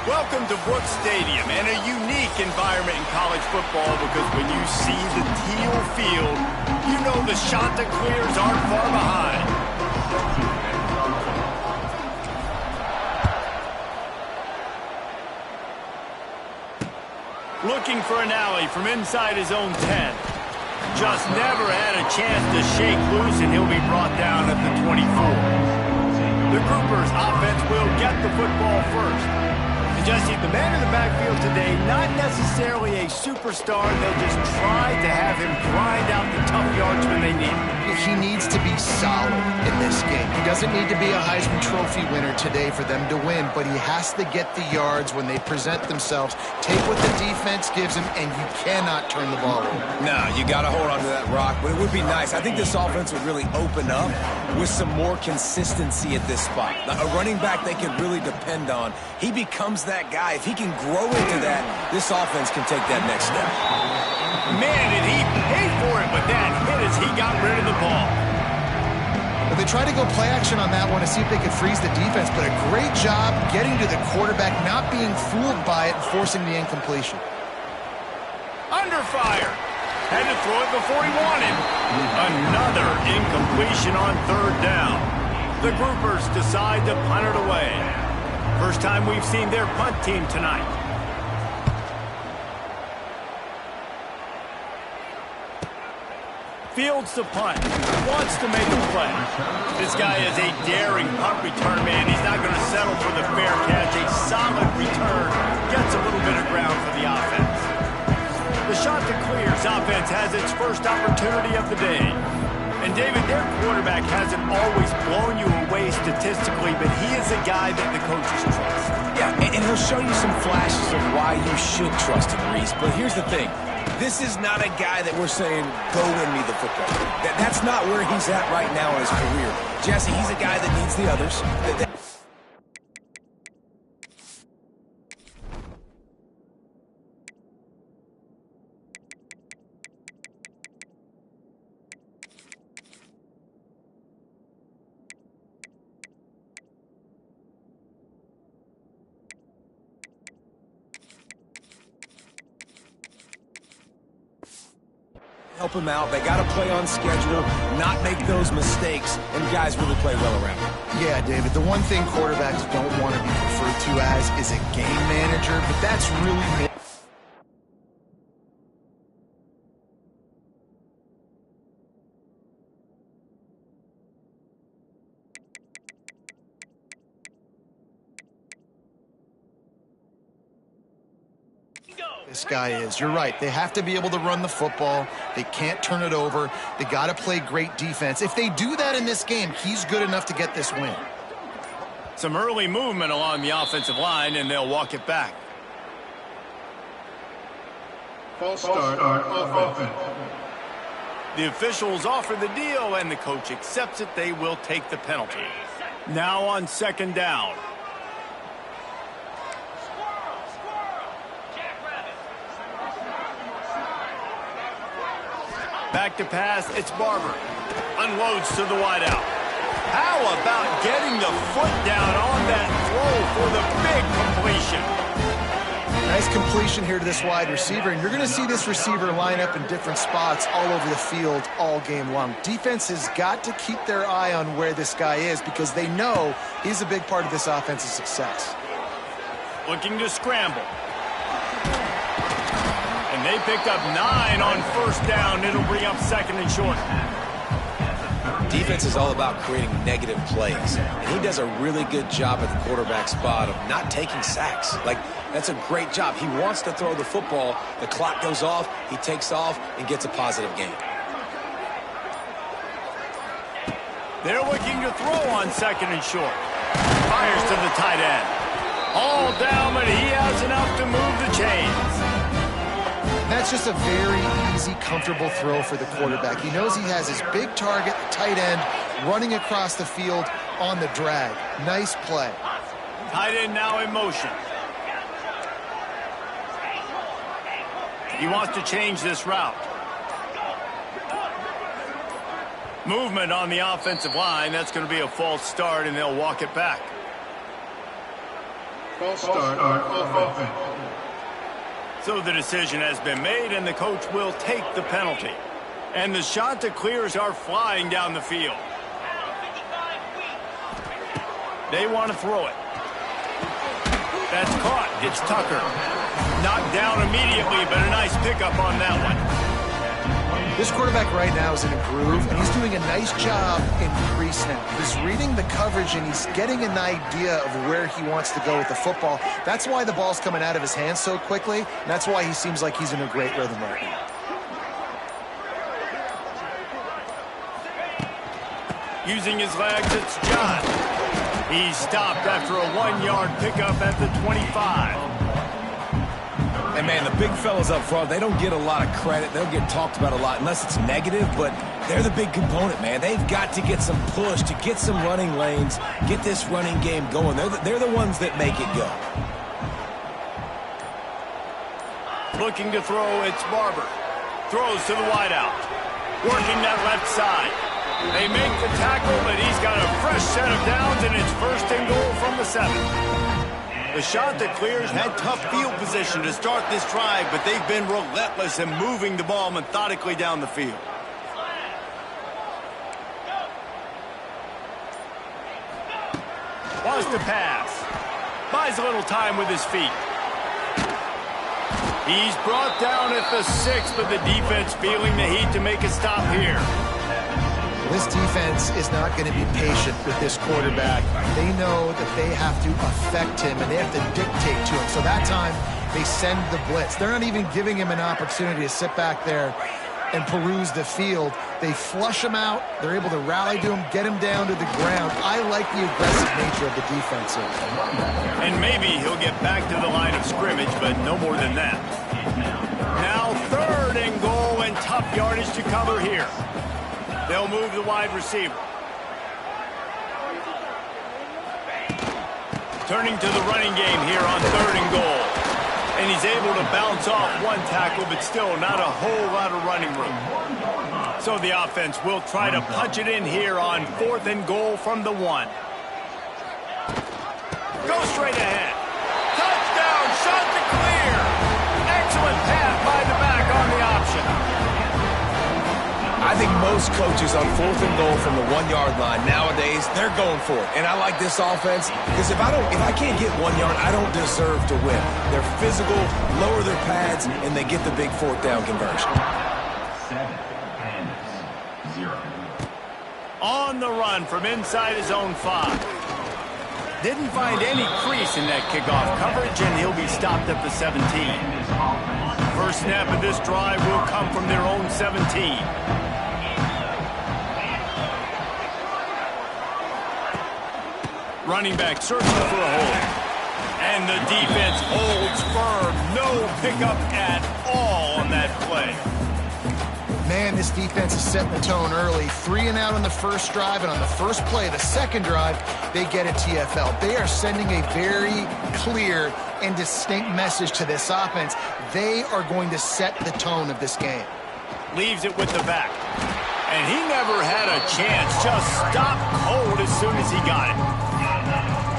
Welcome to Brooks Stadium, and a unique environment in college football because when you see the teal field, you know the Chanticleers aren't far behind. Looking for an alley from inside his own 10. Just never had a chance to shake loose, and he'll be brought down at the 24. The Groupers offense will get the football first. Jesse, the man in the backfield today, not necessarily a superstar. They'll just try to have him grind out the tough yards when they need him. He needs to be solid in this game. He doesn't need to be a Heisman Trophy winner today for them to win, but he has to get the yards when they present themselves. Take what the defense gives him, and you cannot turn the ball over. No, you got to hold on to that rock, but it would be nice. I think this offense would really open up with some more consistency at this spot. A running back they can really depend on. He becomes that guy. If he can grow into that, this offense can take that next step. Man, did he pay for it with that hit as he got rid of the ball. Well, they tried to go play action on that one to see if they could freeze the defense, but a great job getting to the quarterback, not being fooled by it, and forcing the incompletion. Under fire. Had to throw it before he wanted. Another incompletion on third down. The Groupers decide to punt it away. First time we've seen their punt team tonight. Fields the punt. Wants to make a play. This guy is a daring punt return man. He's not going to settle for the fair catch. A solid return. Gets a little bit of ground for the offense. The Chanticleers offense has its first opportunity of the day. And, David, their quarterback hasn't always blown you away statistically, but he is a guy that the coaches trust. Yeah, and he'll show you some flashes of why you should trust him, Reese. But here's the thing. This is not a guy that we're saying, go win me the football. That's not where he's at right now in his career. Jesse, he's a guy that needs the others. Help him out. They got to play on schedule, not make those mistakes, and guys really play well around him. Yeah, David, the one thing quarterbacks don't want to be referred to as is a game manager, but that's really... This guy is. You're right. They have to be able to run the football. They can't turn it over. They got to play great defense. If they do that in this game, he's good enough to get this win. Some early movement along the offensive line, and they'll walk it back. False start on offense. The officials offer the deal, and the coach accepts it. They will take the penalty. Now on second down. Back to pass, it's Barber. Unloads to the wideout. How about getting the foot down on that throw for the big completion? Nice completion here to this wide receiver, and you're going to see this receiver line up in different spots all over the field all game long. Defense has got to keep their eye on where this guy is because they know he's a big part of this offense's success. Looking to scramble. And they pick up 9 on first down. It'll bring up second and short. Defense is all about creating negative plays, and he does a really good job at the quarterback spot of not taking sacks. Like, that's a great job. He wants to throw the football. The clock goes off. He takes off and gets a positive gain. They're looking to throw on second and short. Fires to the tight end. All down, but he has enough to move the chains. That's just a very easy, comfortable throw for the quarterback. He knows he has his big target, the tight end, running across the field on the drag. Nice play. Tight end now in motion. He wants to change this route. Movement on the offensive line. That's going to be a false start, and they'll walk it back. False start on offense. So the decision has been made, and the coach will take the penalty. And the shot to clears are flying down the field. They want to throw it. That's caught. It's Tucker. Knocked down immediately, but a nice pickup on that one. This quarterback right now is in a groove, and he's doing a nice job in pre-snap. He's reading the coverage, and he's getting an idea of where he wants to go with the football. That's why the ball's coming out of his hands so quickly, and that's why he seems like he's in a great rhythm right now. Using his legs, it's John. He's stopped after a 1-yard pickup at the 25. And, man, the big fellas up front, they don't get a lot of credit. They'll get talked about a lot unless it's negative, but they're the big component, man. They've got to get some push, to get some running lanes, get this running game going. They're the ones that make it go. Looking to throw, it's Barber. Throws to the wideout. Working that left side. They make the tackle, but he's got a fresh set of downs, and it's 1st and goal from the 7. The shot that clears had tough field position to start this drive, but they've been relentless in moving the ball methodically down the field. Wants to pass. Buys a little time with his feet. He's brought down at the 6, but the defense feeling the heat to make a stop here. This defense is not going to be patient with this quarterback. They know that they have to affect him, and they have to dictate to him. So that time, they send the blitz. They're not even giving him an opportunity to sit back there and peruse the field. They flush him out. They're able to rally to him, get him down to the ground. I like the aggressive nature of the defense here. And maybe he'll get back to the line of scrimmage, but no more than that. Now 3rd and goal, and tough yardage to cover here. They'll move the wide receiver. Turning to the running game here on 3rd and goal. And he's able to bounce off one tackle, but still not a whole lot of running room. So the offense will try to punch it in here on 4th and goal from the 1. Go straight ahead. Touchdown, shot to clear. Excellent pass by the back on the option. I think most coaches on 4th and goal from the 1-yard line nowadays, they're going for it. And I like this offense because if I can't get 1 yard, I don't deserve to win. They're physical, lower their pads, and they get the big 4th down conversion. 7-0. On the run from inside his own 5. Didn't find any crease in that kickoff coverage, and he'll be stopped at the 17. First snap of this drive will come from their own 17. Running back searching for a hole. And the defense holds firm. No pickup at all on that play. Man, this defense is setting the tone early. 3 and out on the first drive, and on the first play, the second drive, they get a TFL. They are sending a very clear and distinct message to this offense. They are going to set the tone of this game. Leaves it with the back. And he never had a chance. Just stopped cold as soon as he got it.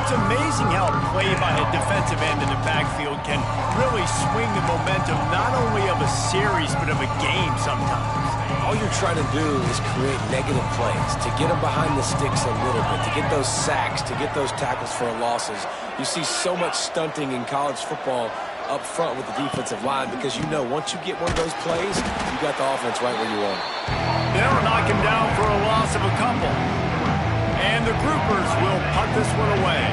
It's amazing how a play by a defensive end in the backfield can really swing the momentum not only of a series but of a game sometimes. All you're trying to do is create negative plays, to get them behind the sticks a little bit, to get those sacks, to get those tackles for losses. You see so much stunting in college football up front with the defensive line because you know once you get one of those plays, you got the offense right where you want it. They'll knock him down for a loss of a couple. And the groupers will punt this one away.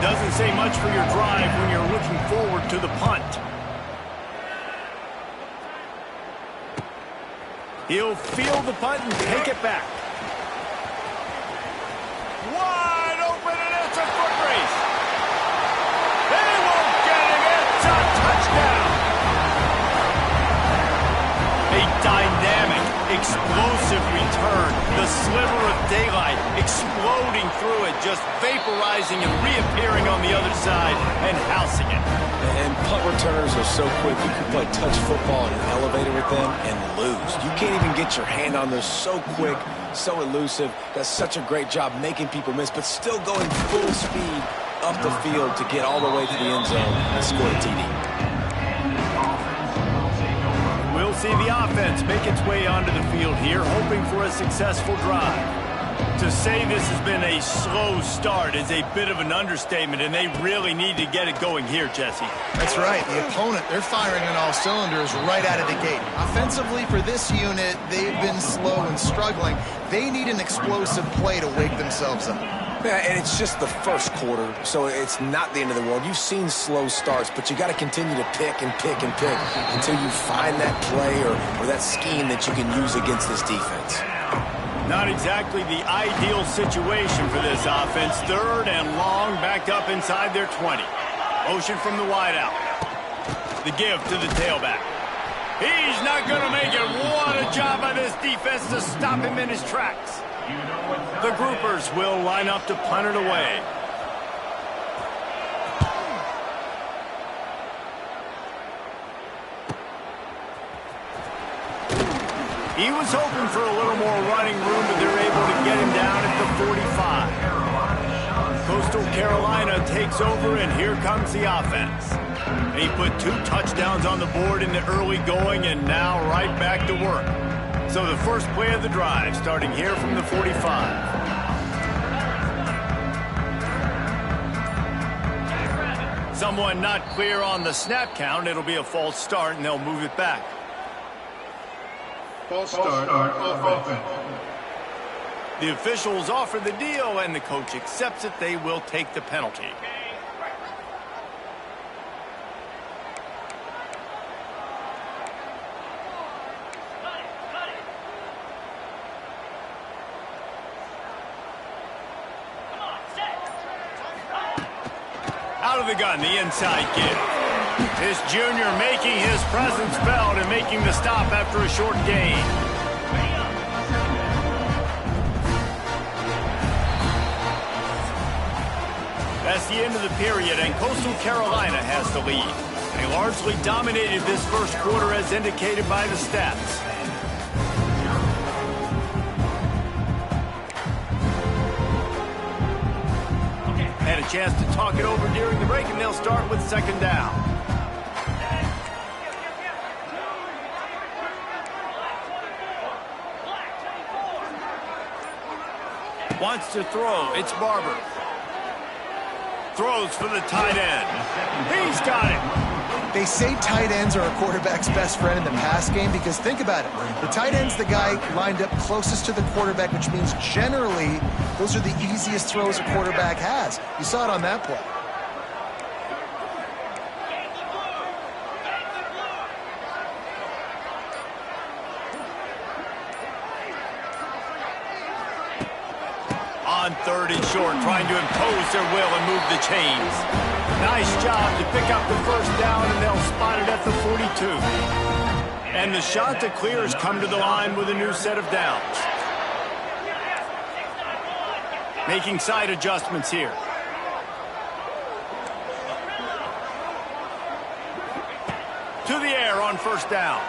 Doesn't say much for your drive when you're looking forward to the punt. He'll field the punt and take it back. Wide open, and it's a foot race. They won't get him. It's a touchdown. A dynamic, explosive return. The sliver of daylight exploding through it, just vaporizing and reappearing on the other side and housing it. And punt returners are so quick. You can play touch football in an elevator with them and lose. You can't even get your hand on those. So quick, so elusive. Does such a great job making people miss, but still going full speed up the field to get all the way to the end zone and score a TD. We'll see the offense make its way onto the field here, hoping for a successful drive. To say this has been a slow start is a bit of an understatement, and they really need to get it going here, Jesse. That's right. The opponent, they're firing on all cylinders right out of the gate. Offensively, for this unit, they've been slow and struggling. They need an explosive play to wake themselves up. Yeah, and it's just the first quarter, so it's not the end of the world. You've seen slow starts, but you got to continue to pick and pick and pick until you find that play or that scheme that you can use against this defense. Not exactly the ideal situation for this offense. 3rd and long, backed up inside their 20. Motion from the wideout. The give to the tailback. He's not going to make it. What a job by this defense to stop him in his tracks. The groupers will line up to punt it away. He was hoping for a little more running room, but they're able to get him down at the 45. Coastal Carolina takes over, and here comes the offense. He put 2 touchdowns on the board in the early going, and now right back to work. So the first play of the drive, starting here from the 45. Someone not clear on the snap count. It'll be a false start, and they'll move it back. False start offense. The officials offer the deal, and the coach accepts it. They will take the penalty. Out of the gun, the inside give. This junior making his presence felt and making the stop after a short gain. That's the end of the period, and Coastal Carolina has the lead. They largely dominated this first quarter as indicated by the stats. Had a chance to talk it over during the break, and they'll start with 2nd down. Wants to throw. It's Barber. Throws for the tight end. He's got it. They say tight ends are a quarterback's best friend in the pass game because think about it. The tight end's the guy lined up closest to the quarterback, which means generally those are the easiest throws a quarterback has. You saw it on that play. On 3rd and short, trying to impose their will and move the chains. Nice job to pick up the first down, and they'll spot it at the 42. And the shot to clear has come to the line with a new set of downs. Making side adjustments here. To the air on 1st down.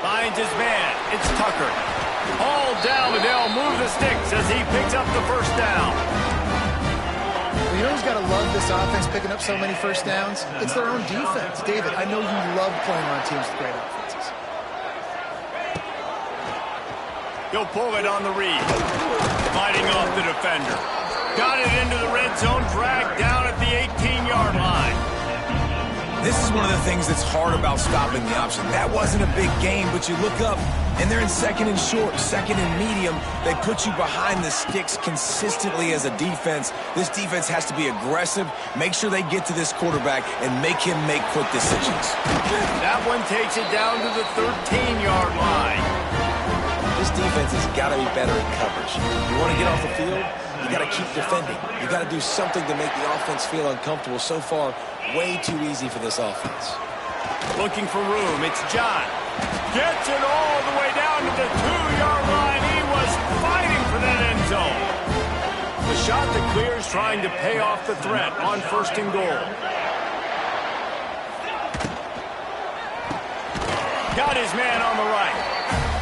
Finds his man. It's Tucker. All down, but they'll move the sticks as he picks up the first down. You know who's got to love this offense picking up so many first downs? It's their own defense. David, I know you love playing on teams with great offenses. He'll pull it on the read. Fighting off the defender. Got it into the red zone, dragged down at the 18-yard line. This is one of the things that's hard about stopping the option. That wasn't a big game, but you look up, and they're in 2nd and short, 2nd and medium. They put you behind the sticks consistently as a defense. This defense has to be aggressive, make sure they get to this quarterback, and make him make quick decisions. That one takes it down to the 13-yard line. This defense has got to be better in coverage. You want to get off the field, you got to keep defending. You got to do something to make the offense feel uncomfortable. So far, way too easy for this offense. Looking for room. It's John. Gets it all the way down to the 2-yard line. He was fighting for that end zone. The shot that clears, trying to pay off the threat on 1st and goal. Got his man on the right.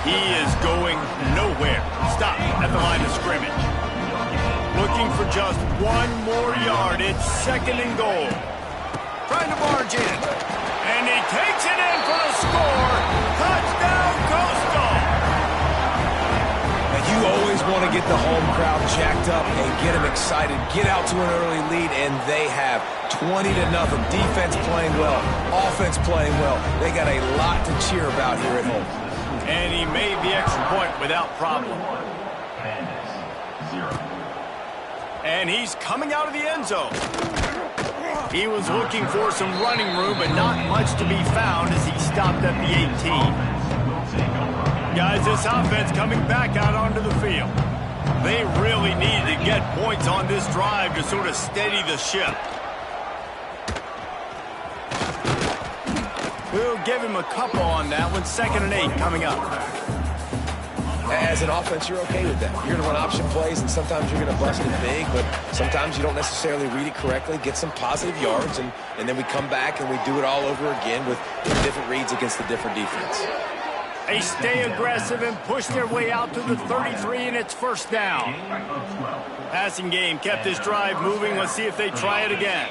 He is going nowhere. Stop at the line of scrimmage. looking for just one more yard. It's 2nd and goal. Trying to barge in. And he takes it in for the score. Touchdown, Coastal. And you always want to get the home crowd jacked up and get them excited. Get out to an early lead, and they have 20-0. Defense playing well. Offense playing well. They got a lot to cheer about here at home. And he made the extra point without problem. And he's coming out of the end zone. He was looking for some running room, but not much to be found as he stopped at the 18. Guys, this offense coming back out onto the field. They really need to get points on this drive to sort of steady the ship. We'll give him a couple on that one. 2nd and 8 coming up. As an offense, you're okay with that. You're going to run option plays, and sometimes you're going to bust it big, but sometimes you don't necessarily read it correctly, get some positive yards, and then we come back and we do it all over again with different reads against the different defense. They stay aggressive and push their way out to the 33, and it's 1st down. Passing game kept this drive moving. Let's see if they try it again.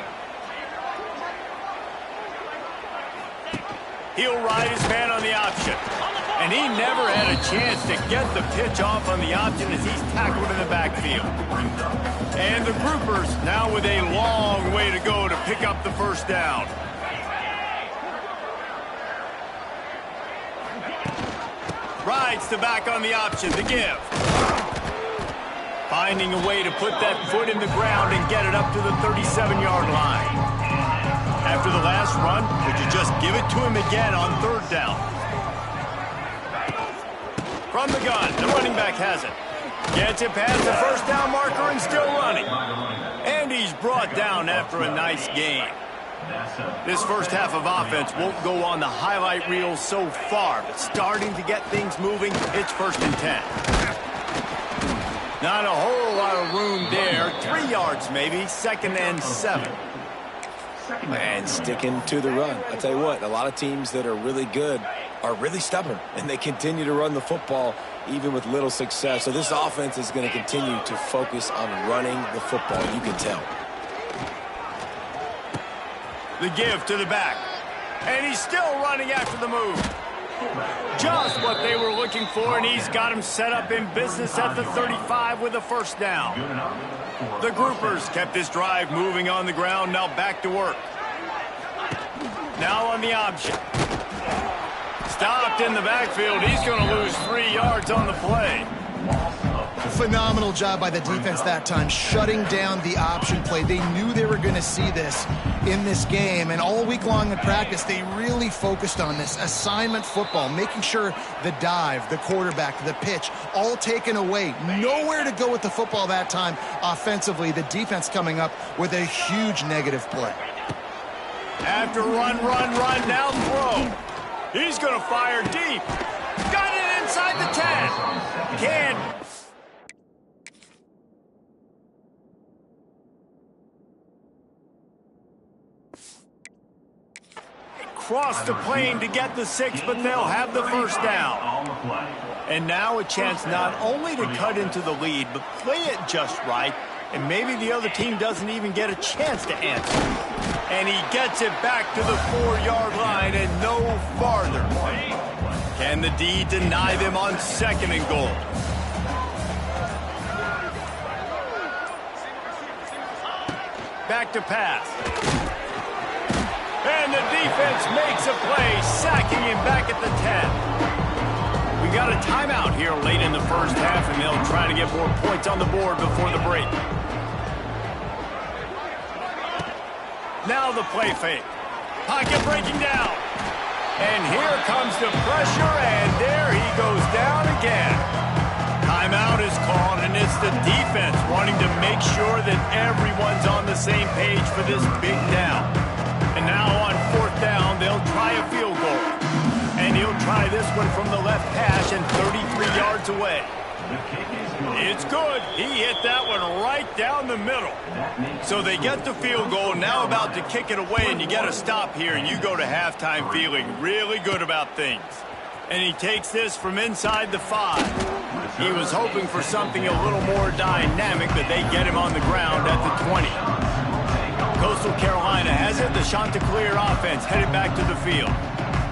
He'll ride his man on the option. And he never had a chance to get the pitch off on the option as he's tackled in the backfield. And the groupers now with a long way to go to pick up the 1st down. Rides the back on the option to give. Finding a way to put that foot in the ground and get it up to the 37-yard line. After the last run, would you just give it to him again on 3rd down? From the gun, the running back has it. Gets it past the 1st down marker and still running. And he's brought down after a nice gain. This first half of offense won't go on the highlight reel so far, but starting to get things moving, it's 1st and 10. Not a whole lot of room there. 3 yards maybe, 2nd and 7. And sticking to the run. I tell you what, a lot of teams that are really good are really stubborn, and they continue to run the football even with little success. So this offense is going to continue to focus on running the football, you can tell. The give to the back. And he's still running after the move. Just what they were looking for, and he's got him set up in business at the 35 with a 1st down. The groupers kept this drive moving on the ground, now back to work. Now on the option. Stopped in the backfield. He's going to lose 3 yards on the play. Phenomenal job by the defense that time, shutting down the option play. They knew they were going to see this in this game, and all week long in practice, they really focused on this assignment football, making sure the dive, the quarterback, the pitch, all taken away. Nowhere to go with the football that time offensively. The defense coming up with a huge negative play. After run, now throw. He's going to fire deep. Got it inside the 10. Can't. Cross the plane to get the 6, but they'll have the 1st down. And now a chance not only to cut into the lead, but play it just right, and maybe the other team doesn't even get a chance to answer. And he gets it back to the 4-yard line and no farther. Can the D deny them on 2nd and goal? Back to pass. And the defense makes a play, sacking him back at the 10. We got a timeout here late in the first half, and they'll try to get more points on the board before the break. Now the play fake. Pocket breaking down. And here comes the pressure, and there he goes down again. Timeout is called, and it's the defense wanting to make sure that everyone's on the same page for this big down. And now on 4th down, they'll try a field goal. And he'll try this one from the left hash and 33 yards away. It's good. He hit that one right down the middle. So they get the field goal, now about to kick it away, and you get a stop here, and you go to halftime feeling really good about things. And he takes this from inside the 5. He was hoping for something a little more dynamic, but they get him on the ground at the 20. Coastal Carolina has it. The Chanticleer offense headed back to the field.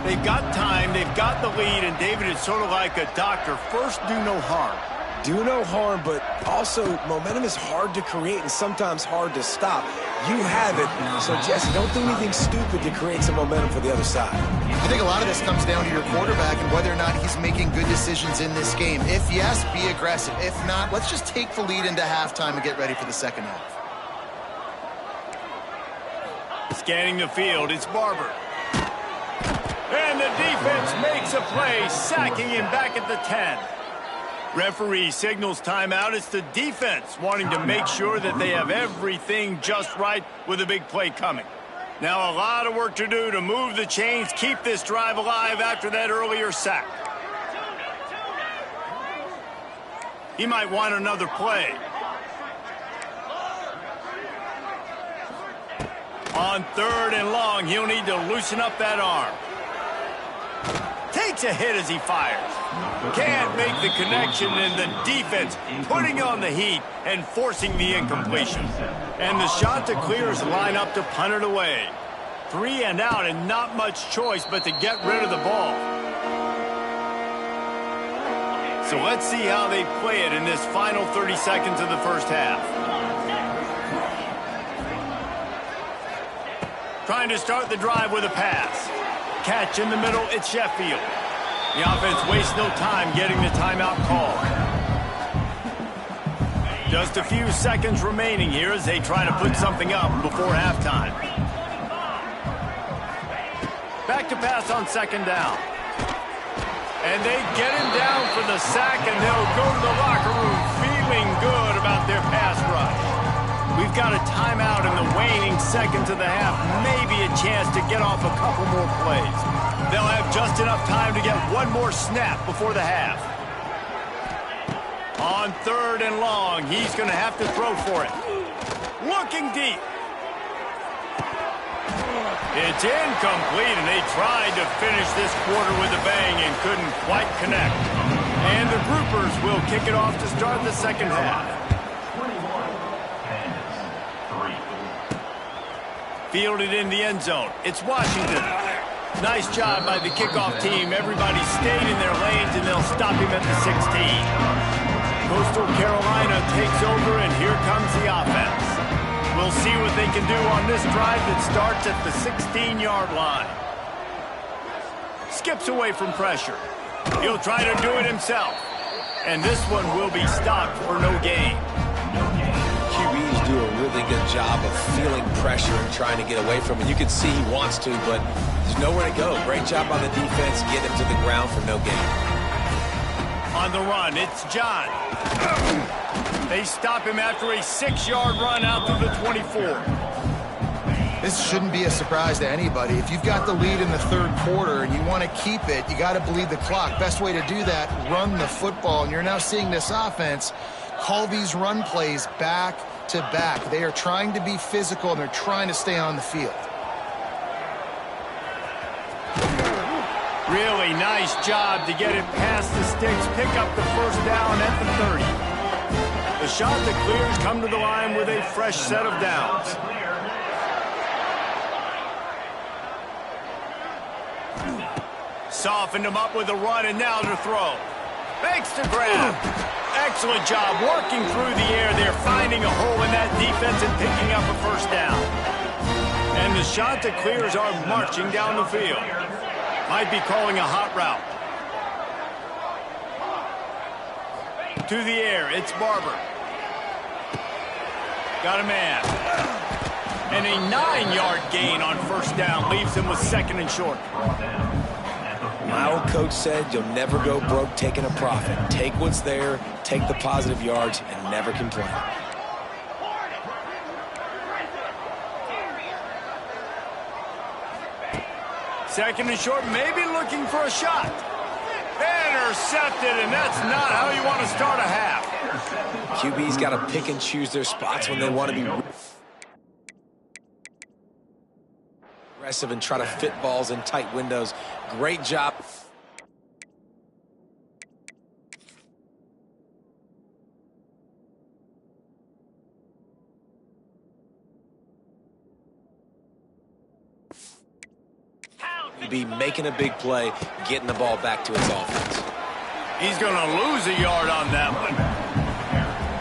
They've got time, they've got the lead, and David is sort of like a doctor. First, do no harm. Do no harm, but also momentum is hard to create and sometimes hard to stop. You have it, so Jesse, don't do anything stupid to create some momentum for the other side. I think a lot of this comes down to your quarterback and whether or not he's making good decisions in this game. If yes, be aggressive. If not, let's just take the lead into halftime and get ready for the second half. Scanning the field, it's Barber. And the defense makes a play, sacking him back at the 10. Referee signals timeout. It's the defense wanting to make sure that they have everything just right with a big play coming. Now a lot of work to do to move the chains, keep this drive alive after that earlier sack. He might want another play. On 3rd and long, he'll need to loosen up that arm. Takes a hit as he fires. Can't make the connection, and the defense putting on the heat and forcing the incompletion. And the Chanticleers line up to punt it away. 3 and out, and not much choice but to get rid of the ball. So let's see how they play it in this final 30 seconds of the first half. Trying to start the drive with a pass. Catch in the middle, it's Sheffield. The offense wastes no time getting the timeout call. Just a few seconds remaining here as they try to put something up before halftime. Back to pass on 2nd down. And they get him down for the sack, and they'll go to the locker room feeling good about their pass rush. We've got a timeout in the waning seconds of the half, maybe a chance to get off a couple more plays. They'll have just enough time to get one more snap before the half. On 3rd and long, he's going to have to throw for it. Looking deep. It's incomplete, and they tried to finish this quarter with a bang and couldn't quite connect. And the Groupers will kick it off to start the second half. Fielded in the end zone. It's Washington. Nice job by the kickoff team. Everybody stayed in their lanes, and they'll stop him at the 16. Coastal Carolina takes over, and here comes the offense. We'll see what they can do on this drive that starts at the 16-yard line. Skips away from pressure. He'll try to do it himself. And this one will be stopped for no gain. QBs do a really good job of feeling pressure and trying to get away from it. You can see he wants to, but there's nowhere to go. Great job by the defense. Get him to the ground for no gain. On the run, it's John. They stop him after a 6-yard run out to the 24. This shouldn't be a surprise to anybody. If you've got the lead in the 3rd quarter and you want to keep it, you got to bleed the clock. Best way to do that, run the football. And you're now seeing this offense call these run plays back to back. They are trying to be physical, and they're trying to stay on the field. Really nice job to get it past the sticks, pick up the first down at the 30. The Chanticleers come to the line with a fresh set of downs. Softened him up with a run, and now to throw. Makes the grab. Excellent job working through the air. They're finding a hole in that defense and picking up a first down. And the Chanticleers are marching down the field. Might be calling a hot route. To the air, it's Barber. Got a man. And a 9-yard gain on first down leaves him with 2nd and short. My old coach said you'll never go broke taking a profit. Take what's there, take the positive yards, and never complain. Second and short, maybe looking for a shot. Intercepted, and that's not how you want to start a half. QB's got to pick and choose their spots when they want to be aggressive and try to fit balls in tight windows. Great job. should be making a big play, getting the ball back to its offense. He's going to lose a yard on that one.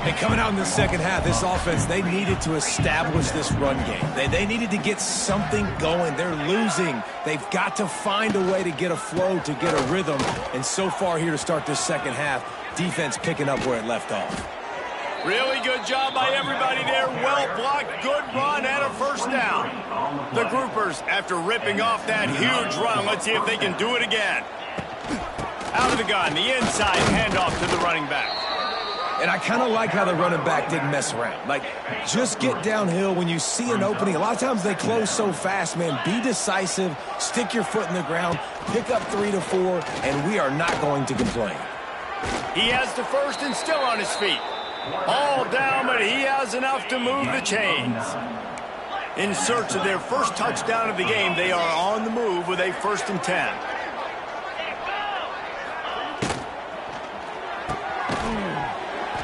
And coming out in the second half, this offense, they needed to establish this run game. They needed to get something going. They're losing. They've got to find a way to get a flow, to get a rhythm. And so far here to start this second half, defense picking up where it left off. Really good job by everybody there. Well blocked, good run, and a first down. The groupers, after ripping off that huge run, let's see if they can do it again. Out of the gun, the inside handoff to the running back. And I kind of like how the running back didn't mess around. Like, just get downhill when you see an opening. A lot of times they close so fast, man. Be decisive, stick your foot in the ground, pick up 3 to 4, and we are not going to complain. He has the first and still on his feet. All down, but he has enough to move the chains. In search of their first touchdown of the game, they are on the move with a 1st and 10.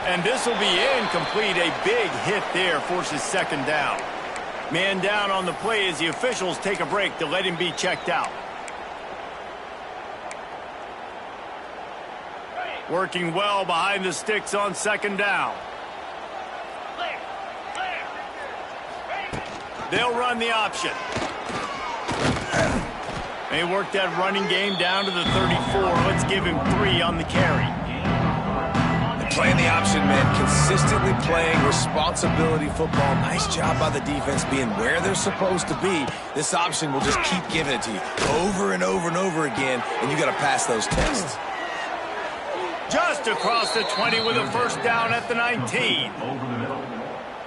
And this will be incomplete. A big hit there forces 2nd down. Man down on the play as the officials take a break to let him be checked out. Working well behind the sticks on 2nd down. They'll run the option. They work that running game down to the 34. Let's give him 3 on the carry. Playing the option, man. Consistently playing responsibility football. Nice job by the defense being where they're supposed to be. This option will just keep giving it to you over and over and over again, and you got to pass those tests. Just across the 20 with a 1st down at the 19.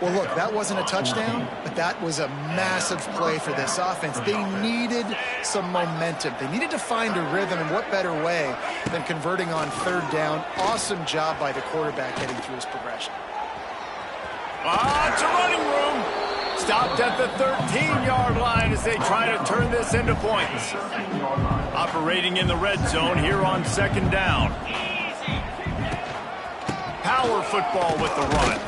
Well, look, that wasn't a touchdown, but that was a massive play for this offense. They needed some momentum. They needed to find a rhythm, and what better way than converting on 3rd down. Awesome job by the quarterback getting through his progression. It's a running room. Stopped at the 13-yard line as they try to turn this into points. Operating in the red zone here on 2nd down. Power football with the run.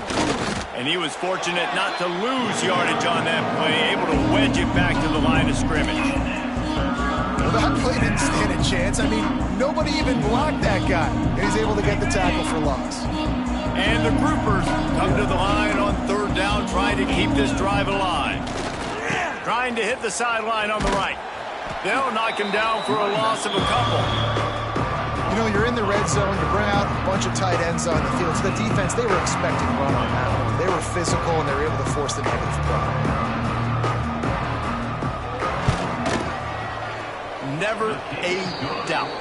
And he was fortunate not to lose yardage on that play, able to wedge it back to the line of scrimmage. Well, that play didn't stand a chance. I mean, nobody even blocked that guy. And he's able to get the tackle for loss. And the groupers come to the line on 3rd down, trying to keep this drive alive. Trying to hit the sideline on the right. They'll knock him down for a loss of a couple. You know, you're in the red zone, you bring out a bunch of tight ends on the field. So the defense, they were expecting run on that one. They were physical, and they were able to force the negative play. Never a doubt.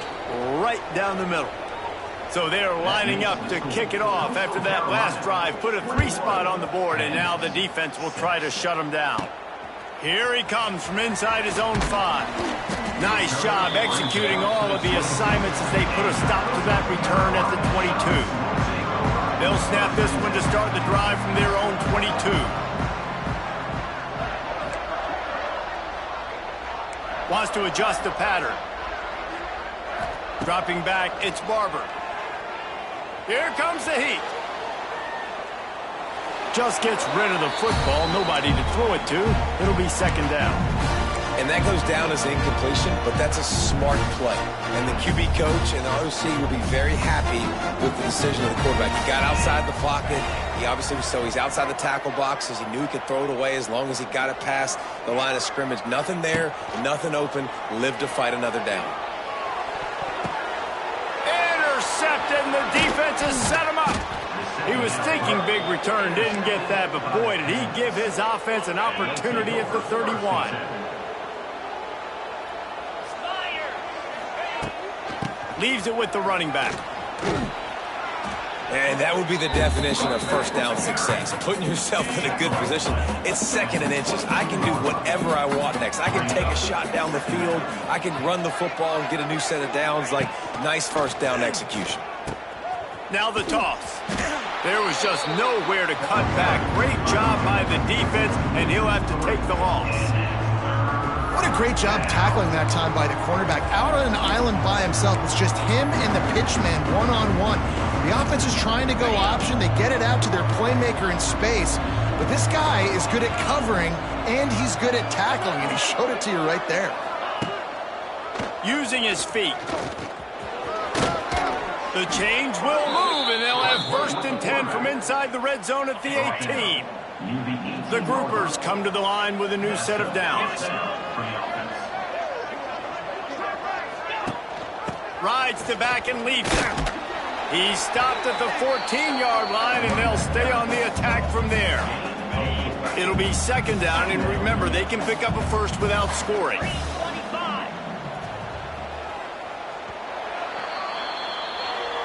Right down the middle. So they're lining up to kick it off after that last drive. Put a 3 spot on the board, and now the defense will try to shut him down. Here he comes from inside his own 5. Nice job executing all of the assignments as they put a stop to that return at the 22. They'll snap this one to start the drive from their own 22. Wants to adjust the pattern. Dropping back, it's Barber. Here comes the heat. Just gets rid of the football, nobody to throw it to. It'll be 2nd down. And that goes down as incompletion, but that's a smart play. And the QB coach and the OC will be very happy with the decision of the quarterback. He got outside the pocket. He obviously was so he's outside the tackle boxes. He knew he could throw it away as long as he got it past the line of scrimmage. Nothing there, nothing open. Live to fight another down. Intercepted, and the defense has set him up. He was thinking big return, didn't get that, but boy, did he give his offense an opportunity at the 31. Leaves it with the running back. And that would be the definition of 1st down success. Putting yourself in a good position. It's 2nd and inches. I can do whatever I want next. I can take a shot down the field. I can run the football and get a new set of downs. Like, nice 1st down execution. Now the toss. There was just nowhere to cut back. Great job by the defense, and he'll have to take the loss. What a great job tackling that time by the cornerback. Out on an island by himself. It's just him and the pitchman one-on-one. The offense is trying to go option. They get it out to their playmaker in space. But this guy is good at covering, and he's good at tackling, and he showed it to you right there. using his feet. The change will move, and they'll have 1st and 10 from inside the red zone at the 18. The groupers come to the line with a new set of downs. Rides to back and leads him. He's stopped at the 14-yard line, and they'll stay on the attack from there. It'll be 2nd down, and remember, they can pick up a first without scoring.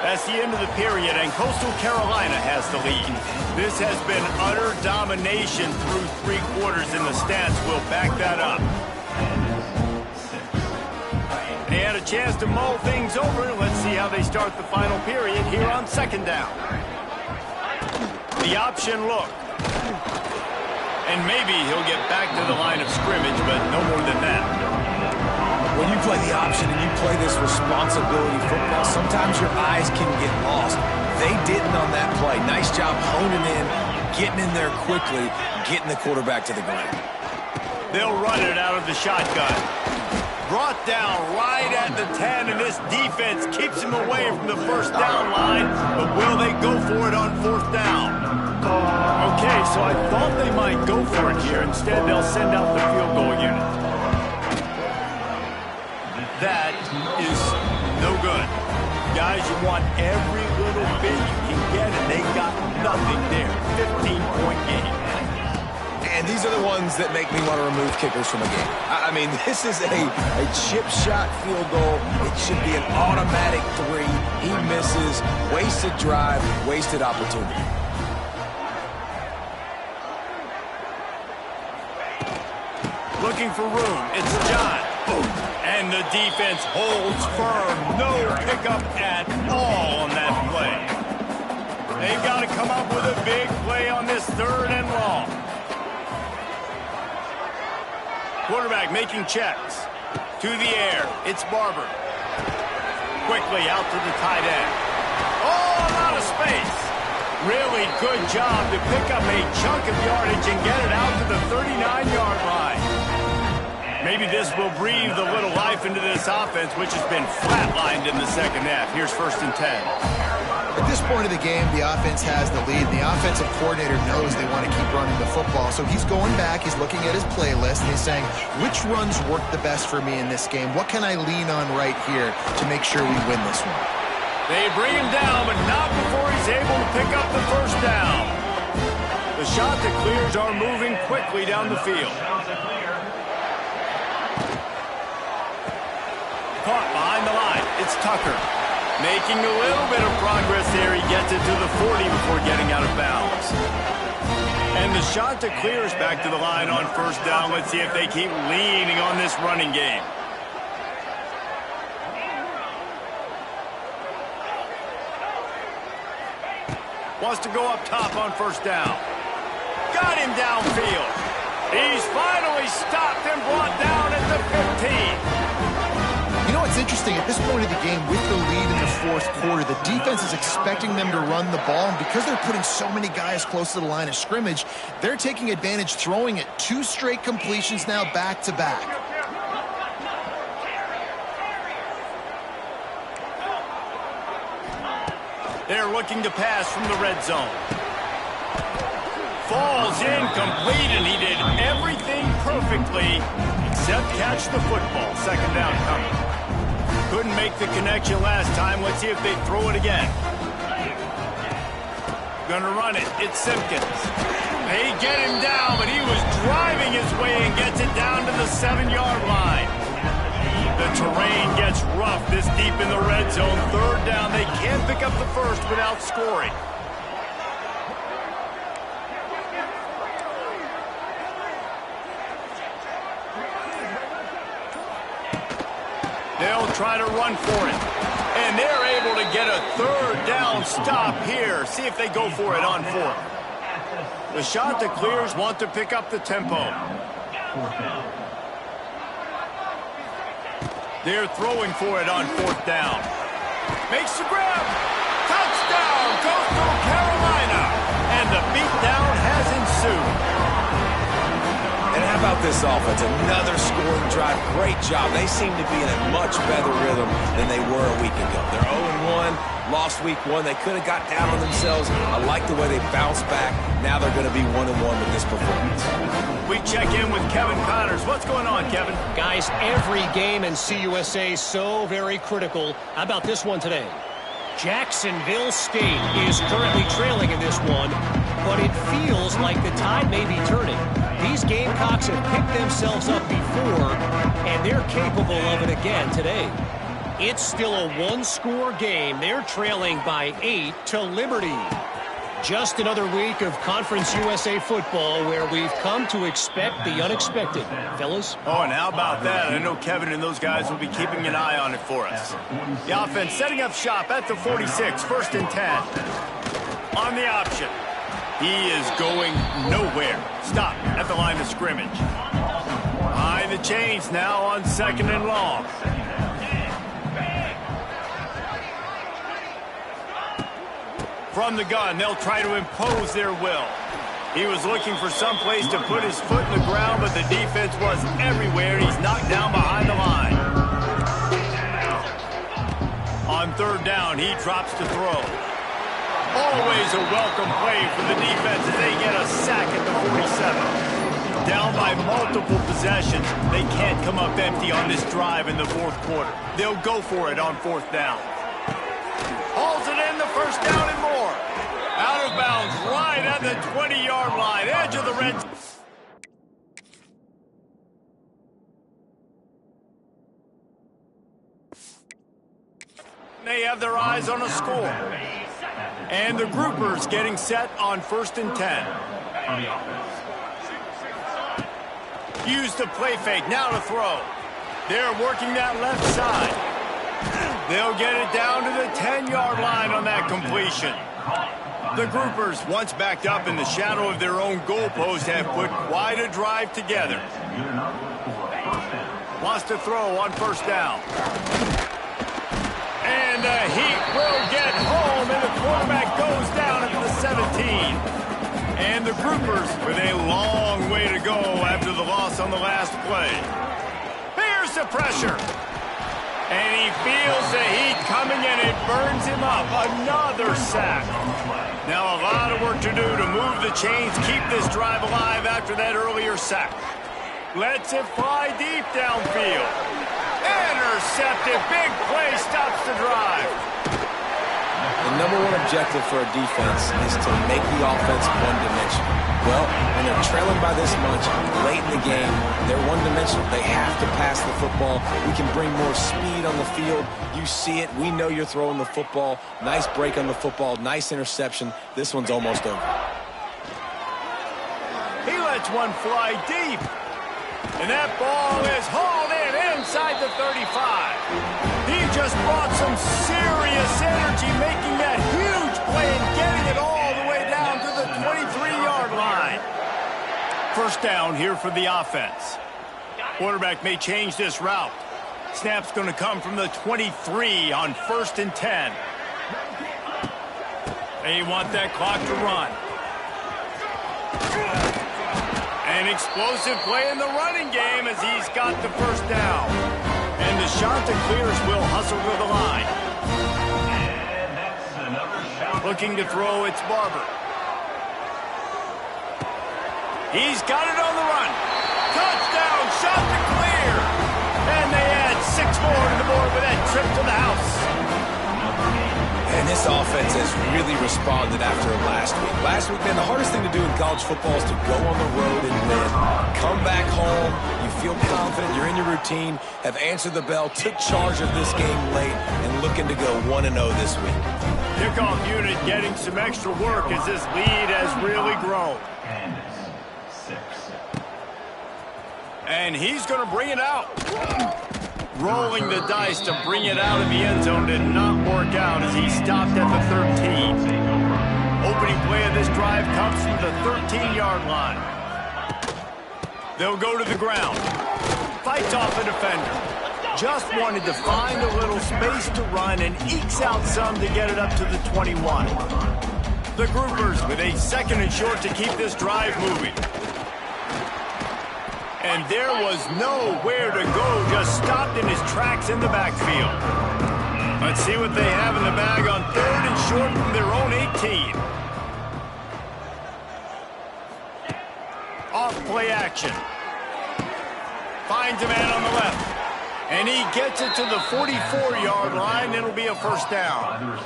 That's the end of the period, and Coastal Carolina has the lead. This has been utter domination through 3 quarters, and the stats will back that up. They had a chance to mull things over. Let's see how they start the final period here on 2nd down. The option look. And maybe he'll get back to the line of scrimmage, but no more than that. When you play the option and you play this responsibility football, sometimes your eyes can get lost. They didn't on that play. Nice job honing in, getting in there quickly, getting the quarterback to the ground. They'll run it out of the shotgun. Brought down right at the 10, and this defense keeps him away from the 1st down line, but will they go for it on 4th down? Okay, so I thought they might go for it here. Instead, they'll send out the field goal unit. That is no good. Guys, you want every little bit you can get, and they got nothing there. 15-point game. And these are the ones that make me want to remove kickers from a game. I mean, this is a chip shot field goal. It should be an automatic 3. He misses. Wasted drive, wasted opportunity. Looking for room. It's John. And the defense holds firm. No pickup at all on that play. They've got to come up with a big play on this 3rd and long. Quarterback making checks. To the air. It's Barber. Quickly out to the tight end. Oh, a lot of space. Really good job to pick up a chunk of yardage and get it out to the 39-yard line. Maybe this will breathe a little life into this offense, which has been flatlined in the 2nd half. Here's 1st and 10. At this point of the game, the offense has the lead. The offensive coordinator knows they want to keep running the football. So he's going back, he's looking at his playlist, and he's saying, which runs work the best for me in this game? What can I lean on right here to make sure we win this one? They bring him down, but not before he's able to pick up the 1st down. The shot that clears are moving quickly down the field. Caught behind the line. It's Tucker. Making a little bit of progress there. He gets it to the 40 before getting out of bounds. And the shot that clears back to the line on 1st down. Let's see if they keep leaning on this running game. Wants to go up top on 1st down. Got him downfield. He's finally stopped and brought down at the 15. You know what's interesting? At this point of the game, with the lead in the 4th quarter, the defense is expecting them to run the ball, and because they're putting so many guys close to the line of scrimmage, they're taking advantage, throwing it 2 straight completions now back-to-back. They're looking to pass from the red zone. Falls incomplete, and he did everything perfectly except catch the football. 2nd down coming. Couldn't make the connection last time. Let's see if they throw it again. Gonna run it. It's Simpkins. They get him down, but he was driving his way and gets it down to the 7-yard line. The terrain gets rough this deep in the red zone. 3rd down. They can't pick up the 1st without scoring. They'll try to run for it. And they're able to get a 3rd down stop here. See if they go for it on 4th. The shot that clears want to pick up the tempo. They're throwing for it on 4th down. Makes the grab. Touchdown, Coastal Carolina. And the beatdown has ensued. And How about this offense? Another scoring drive. Great job. They seem to be in a much better rhythm than they were a week ago. They're 0-1, lost week 1. They could have got down on themselves. I like the way they bounced back. Now they're going to be 1-1 with this performance. We check in with Kevin Connors. What's going on, Kevin? Guys, every game in CUSA is so very critical. How about this one today? Jacksonville State is currently trailing in this one, but it feels like the tide may be turning. These Gamecocks have picked themselves up before, and they're capable of it again today. It's still a one-score game. They're trailing by 8 to Liberty. Just another week of Conference USA football where we've come to expect the unexpected. Fellas? Oh, and how about that? I know Kevin and those guys will be keeping an eye on it for us. The offense setting up shop at the 46, 1st and 10. On the option. He is going nowhere. Stop at the line of scrimmage. Behind the chains now on 2nd and long. From the gun, they'll try to impose their will. He was looking for some place to put his foot in the ground, but the defense was everywhere. He's knocked down behind the line. On 3rd down, he drops to throw. Always a welcome play for the defense as they get a sack at the 47. Down by multiple possessions, they can't come up empty on this drive in the 4th quarter. They'll go for it on 4th down. Hauls it in, the 1st down and more. Out of bounds right at the 20-yard line, edge of the red zone. They have their eyes on a score. And the groupers getting set on 1st and 10. Use the play fake, now to throw. They're working that left side. They'll get it down to the 10-yard line on that completion. The groupers, once backed up in the shadow of their own goalpost, have put quite a drive together. Wants to throw on 1st down. And the Heat will get home, and the quarterback goes down at the 17. And the groupers with a long way to go after the loss on the last play. Here's the pressure. And he feels the heat coming, and it burns him up. Another sack. Now a lot of work to do to move the chains, keep this drive alive after that earlier sack. Lets it fly deep downfield. Intercepted. Big play stops the drive. The number one objective for a defense is to make the offense one-dimensional. Well, when they're trailing by this much late in the game, they're one-dimensional. They have to pass the football. We can bring more speed on the field. You see it. We know you're throwing the football. Nice break on the football. Nice interception. This one's almost over. He lets one fly deep. And that ball is hauled in inside the 35. He just brought some serious energy, making that huge play and getting it all the way down to the 23-yard line. 1st down here for the offense. Quarterback may change this route. Snap's going to come from the 23 on 1st and 10. They want that clock to run. An explosive play in the running game as he's got the 1st down. And the Chanticleers will hustle to the line. Looking to throw, it's Barber. He's got it on the run. Touchdown, Chanticleer. And they add 6 more to the board with that trip to the house. And this offense has really responded after last week. Last week, man, the hardest thing to do in college football is to go on the road and win. Come back home, you feel confident, you're in your routine, have answered the bell, took charge of this game late, and looking to go 1-0 this week. Kickoff unit getting some extra work as this lead has really grown. And he's going to bring it out. Rolling the dice to bring it out of the end zone did not work out as he stopped at the 13. Opening play of this drive comes from the 13-yard line. They'll go to the ground. Fights off a defender. Just wanted to find a little space to run and ekes out some to get it up to the 21. The groupers with a 2nd and short to keep this drive moving. And there was nowhere to go, just stopped in his tracks in the backfield. Let's see what they have in the bag on 3rd and short from their own 18. Off play action. Finds a man on the left. And he gets it to the 44-yard line. It'll be a first down.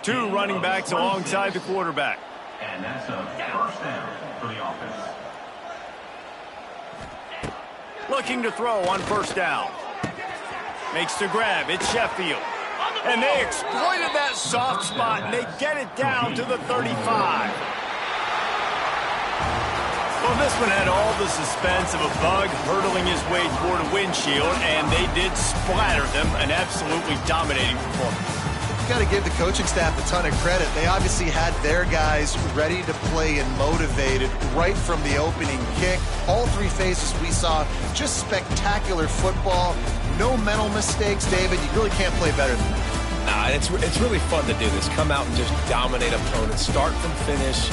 2 running backs alongside the quarterback. And that's a first down for the offense. Looking to throw on first down. Makes the grab. It's Sheffield. And they exploited that soft spot, and they get it down to the 35. Well, this one had all the suspense of a bug hurtling his way toward a windshield, and they did splatter them. An absolutely dominating performance. You've got to give the coaching staff a ton of credit. They obviously had their guys ready to play and motivated right from the opening kick. All 3 phases we saw, just spectacular football. No mental mistakes, David. You really can't play better than that. Nah, it's really fun to do this. Come out and just dominate opponents. Start from finish.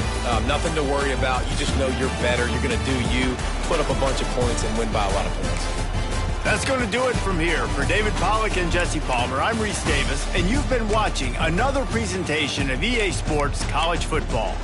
Nothing to worry about. You just know you're better. You're going to do you. Put up a bunch of points and win by a lot of points. That's going to do it from here. For David Pollack and Jesse Palmer, I'm Reese Davis, and you've been watching another presentation of EA Sports College Football.